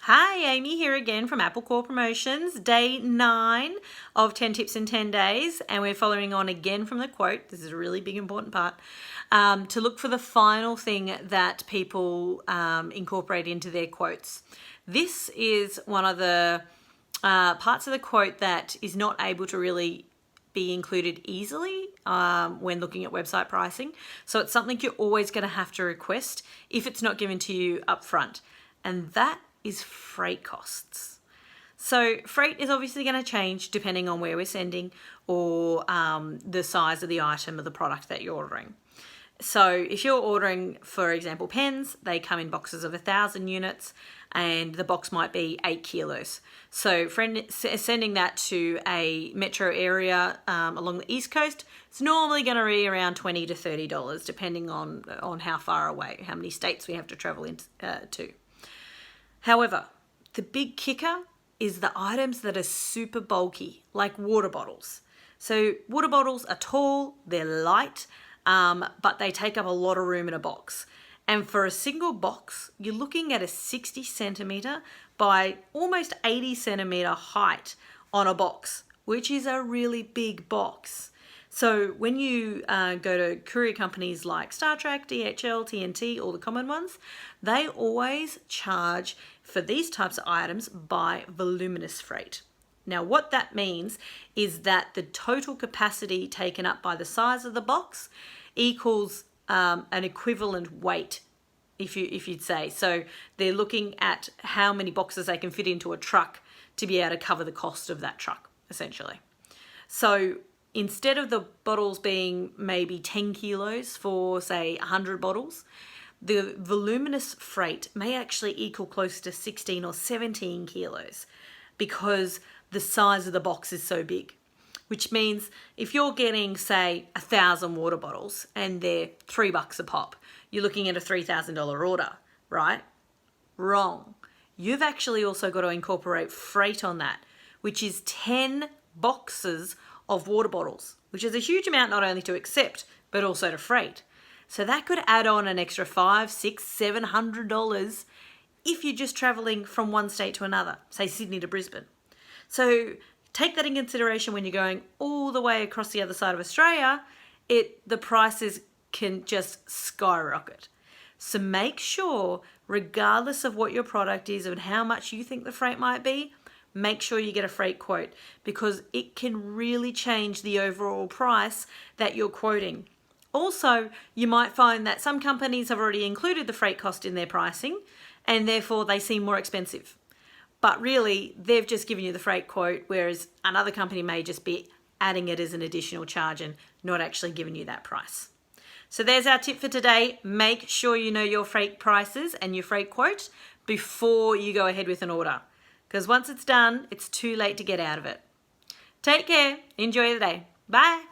Hi, Amy here again from Apple Core Promotions, day 9 of 10 tips in 10 days, and we're following on again from the quote. This is a really big important part, to look for the final thing that people incorporate into their quotes. This is one of the parts of the quote that is not able to really be included easily when looking at website pricing. So it's something you're always going to have to request if it's not given to you up front, and that is freight costs. So freight is obviously going to change depending on where we're sending or the size of the item or the product that you're ordering. So if you're ordering, for example, pens, they come in boxes of 1,000 units and the box might be 8 kilos. So sending that to a metro area along the East Coast, it's normally going to be around $20 to $30 depending on how far away, how many states we have to travel to. However, the big kicker is the items that are super bulky, like water bottles. So water bottles are tall, they're light, but they take up a lot of room in a box. And for a single box, you're looking at a 60 centimeter by almost 80 centimeter height on a box, which is a really big box. So when you go to courier companies like Star Trek, DHL, TNT, all the common ones, they always charge for these types of items by voluminous freight. Now what that means is that the total capacity taken up by the size of the box equals an equivalent weight, if you'd say. So they're looking at how many boxes they can fit into a truck to be able to cover the cost of that truck, essentially. So instead of the bottles being maybe 10 kilos for, say, 100 bottles, the voluminous freight may actually equal close to 16 or 17 kilos because the size of the box is so big. Which means if you're getting, say, 1,000 water bottles and they're $3 a pop, you're looking at a $3,000 order, right? Wrong. You've actually also got to incorporate freight on that, which is 10 boxes of water bottles, which is a huge amount not only to accept, but also to freight. So that could add on an extra $500, $600, $700 if you're just traveling from one state to another, say Sydney to Brisbane. So take that in consideration when you're going all the way across the other side of Australia. The prices can just skyrocket. So make sure, regardless of what your product is and how much you think the freight might be, make sure you get a freight quote because it can really change the overall price that you're quoting. Also, you might find that some companies have already included the freight cost in their pricing and therefore they seem more expensive. But really, they've just given you the freight quote, whereas another company may just be adding it as an additional charge and not actually giving you that price. So there's our tip for today. Make sure you know your freight prices and your freight quote before you go ahead with an order, because once it's done, it's too late to get out of it. Take care. Enjoy the day. Bye.